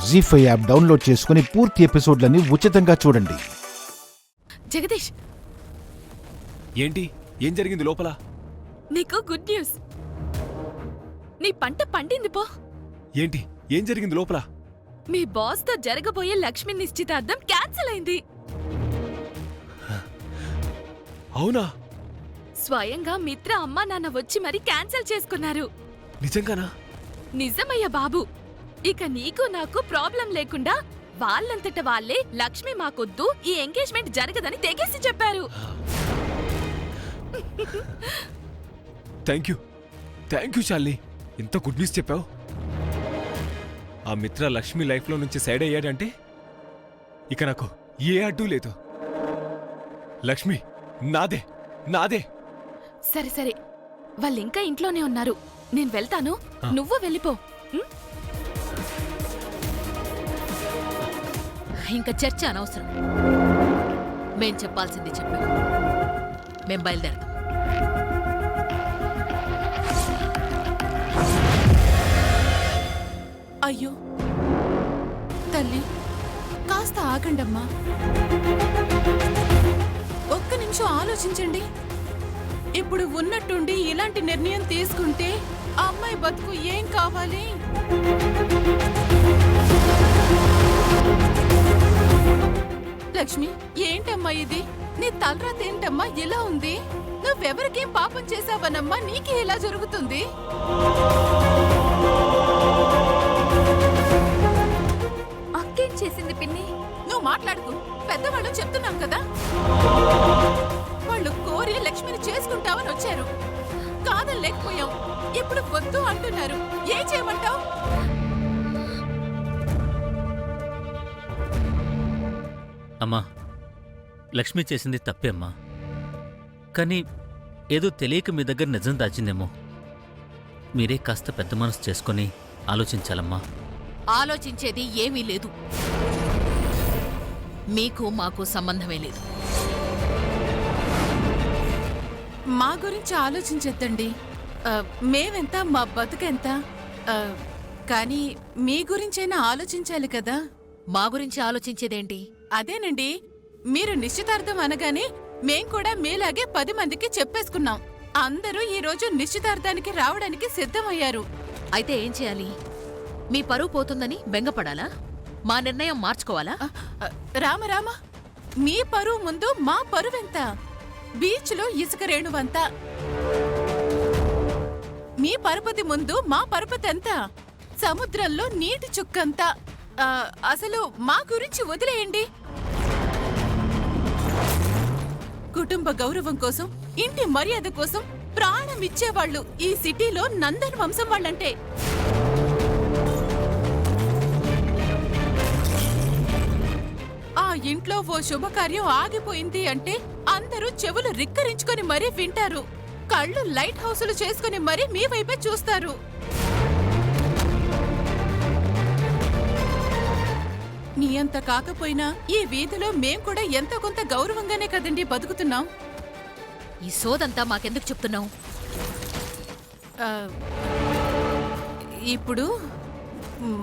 జీ5 app download చేసుకుని పూర్తి ఎపిసోడ్లని ఉచితంగా చూడండి. జగదీష్, ఏంటి? ఏం జరిగింది లోపల? నీకు గుడ్ న్యూస్. నీ పంట పండింది పో. ఏంటి? ఏం జరిగింది లోపల? మీ బాస్ తో జరగబోయే లక్ష్మి నిశ్చితార్థం క్యాన్సిల్ అయింది. అవునా? స్వయంగా మిత్ర అమ్మా నాన్న వచ్చి మరి క్యాన్సిల్ చేసుకున్నారు. నిజంగానా? నిజమయ్య బాబు. ఇక నీకు నాకు ప్రాబ్లం లేకుండా వాళ్ళంతట వాళ్ళే లక్ష్మి మాకొద్దు, ఈ ఎంగేజ్మెంట్ జరగదని తెగేసి చెప్పారు. థ్యాంక్ యూ శాలిని, ఇంత గుడ్ న్యూస్ చెప్పావు. ఆ మిత్ర లక్ష్మి లైఫ్లో నుంచి సైడ్ అయ్యాడంటే ఇక నాకు ఏ అడ్డు లేదు. లక్ష్మి నాదే నాదే. సరే సరే, వాళ్ళింకా ఇంట్లోనే ఉన్నారు. నేను వెళ్తాను, నువ్వు వెళ్ళిపో. ఇంకా చర్చ అనవసరం. మేం చెప్పాల్సింది చెప్పాం. మేం బయలుదేరతాం. అయ్యో తల్లి, కాస్త ఆగండమ్మా. ఒక్క నిమిషం ఆలోచించండి. ఇప్పుడు ఉన్నట్టుండి ఇలాంటి నిర్ణయం తీసుకుంటే ఆ అమ్మాయి బతుకు ఏం కావాలి? లక్ష్మి, ఏంటమ్మా ఇది? నీ తలరాతేంటమ్మా ఇలా ఉంది? నువ్వెవరికేం పాపం చేశావనమ్మా నీకే ఇలా జరుగుతుంది? అక్కేం చేసింది పిన్ని? నువ్వు మాట్లాడుకు. పెద్దవాళ్ళు చెప్తున్నాం కదా. వాళ్ళు కోరి లక్ష్మిని చేసుకుంటావని వచ్చారు, కాదని లేకపోయాం. ఇప్పుడు వద్దు అంటున్నారు. ఏం చేయమంటావు? అమ్మా, లక్ష్మి చేసింది తప్పే అమ్మా. కానీ ఏదో తెలియక మీ దగ్గర నిజం దాచిందేమో. మీరే కాస్త పెద్ద మనసు చేసుకొని ఆలోచించాలమ్మా. ఆలోచించేది ఏమీ లేదు. మీకు మాకు సంబంధమే లేదు. మా గురించి ఆలోచించొద్దండి. మేమెంత, మా బతుకెంత. కానీ మీ గురించైనా ఆలోచించాలి కదా. మా గురించి ఆలోచించేదేంటి? అదేనండి, మీరు నిశ్చితార్థం అనగానే మేం కూడా మీలాగే 10 మందికి చెప్పేసుకున్నాం. అందరూ ఈ రోజు నిశ్చితార్థానికి రావడానికి సిద్ధమయ్యారు. అయితే ఏం చేయాలి? మీ పరువు పోతుందని బెంగపడాలా? మా నిర్ణయం మార్చుకోవాలా? రామ, మీ పరువు ముందు మా పరువెంత? బీచ్లో ఇసుక రేణువంత. మీ పరపతి ముందు మా పరపతి ఎంత? సముద్రంలో నీటి చుక్కంత. అసలు మా గురించి వదిలేయండి. కుటుంబ గౌరవం కోసం, ఇంటి మర్యాద కోసం ప్రాణం ఇచ్చేవాళ్ళు ఈ సిటీలో నందన్ వంశం వాళ్ళంటే. ఆ ఇంట్లో ఓ శుభకార్యం ఆగిపోయింది అంటే అందరూ చెవులు రిక్కరించుకొని మరీ వింటారు. కళ్ళు లైట్ హౌసులు చేసుకుని మరీ మీ వైపే చూస్తారు. నీ అంత కాకపోయినా ఈ వీధిలో మేం కూడా ఎంతో కొంత గౌరవంగానే కదండి బతుకుతున్నాం. ఈ సోదంతా మాకెందుకు చెప్తున్నావు? ఇప్పుడు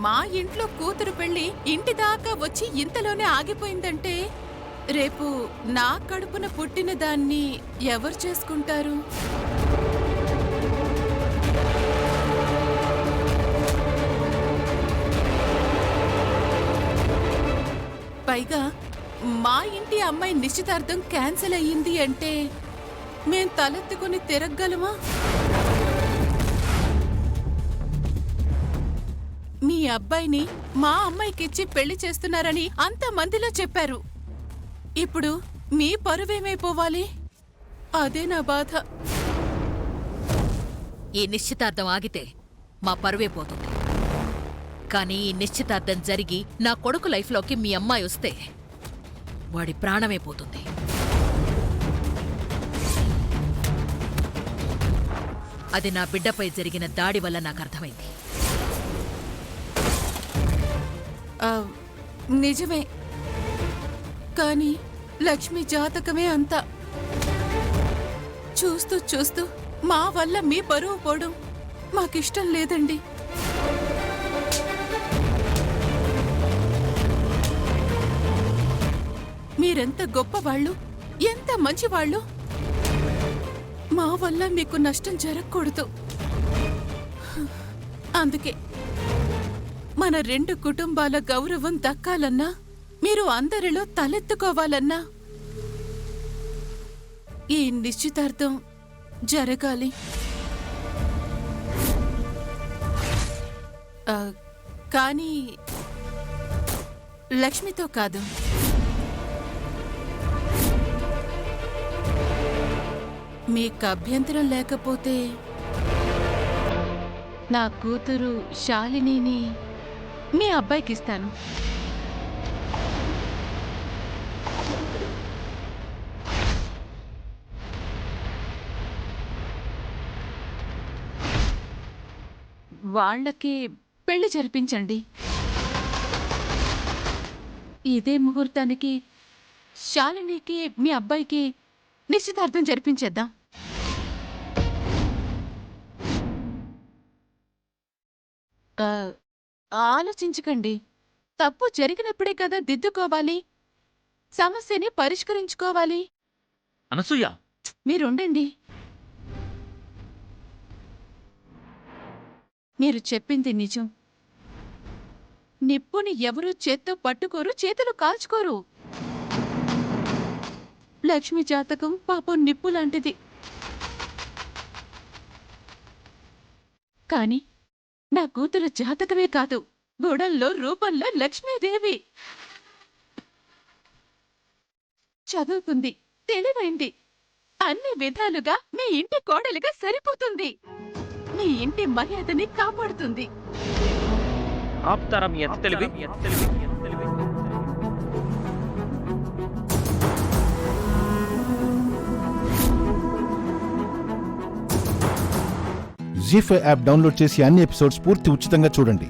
మా ఇంట్లో కూతురు పెళ్లి ఇంటి దాకా వచ్చి ఇంతలోనే ఆగిపోయిందంటే రేపు నా కడుపున పుట్టిన దాన్ని ఎవరు చేసుకుంటారు? పైగా మా ఇంటి అమ్మాయి నిశ్చితార్థం క్యాన్సిల్ అయ్యింది అంటే మేం తలెత్తుకుని తిరగలమా? మీ అబ్బాయిని మా అమ్మాయికిచ్చి పెళ్లి చేస్తున్నారని అంతమందిలో చెప్పారు. ఇప్పుడు మీ పరువేమైపోవాలి? అదే నా బాధ. ఈ నిశ్చితార్థం ఆగితే మా పరువే పోతుంది. కానీ ఈ నిశ్చితార్థం జరిగి నా కొడుకు లైఫ్లోకి మీ అమ్మాయి వస్తే వాడి ప్రాణమే పోతుంది. అది నా బిడ్డపై జరిగిన దాడి వల్ల నాకు అర్థమైంది. నిజమే, కానీ లక్ష్మి జాతకమే అంతా. చూస్తూ చూస్తూ మా వల్ల మీ పరువు పోవడం మాకిష్టం లేదండి. మీరెంత గొప్పవాళ్ళు, ఎంత మంచివాళ్ళు. మా వల్ల మీకు నష్టం జరగకూడదు. అందుకే మన 2 కుటుంబాల గౌరవం దక్కాలన్నా, మీరు అందరిలో తలెత్తుకోవాలన్నా ఈ నిశ్చితార్థం జరగాలి. కానీ లక్ష్మితో కాదు. మీకు అభ్యంతరం లేకపోతే నా కూతురు శాలినిని మీ అబ్బాయికిస్తాను. వాళ్ళకి పెళ్లి జరిపించండి. ఇదే ముహూర్తానికి శాలినికి మీ అబ్బాయికి నిశ్చితార్థం జరిపించేద్దాం. ఆలోచించకండి. తప్పు జరిగినప్పుడే కదా దిద్దుకోవాలి, సమస్యని పరిష్కరించుకోవాలి. అనసూయ, మీరుండండి. మీరు చెప్పింది నిజం. నిప్పుని ఎవరూ చేత్తో పట్టుకోరు, చేతులు కాల్చుకోరు. లక్ష్మి జాతకం పాపం నిప్పు లాంటిది. కాని నా కూతురు జాతకమే కాదు, గుడంలో రూపంలో లక్ష్మీదేవి. చదువుకుంది, తెలివైంది, అన్ని విధాలుగా మీ ఇంటి కోడలిగా సరిపోతుంది. మీ ఇంటి మర్యాదని కాపాడుతుంది. ఆప్తారా మీ ఎంత తెలివి? జీ5 యాప్ డౌన్లోడ్ చేసి అన్ని ఎపిసోడ్స్ పూర్తి ఉచితంగా చూడండి.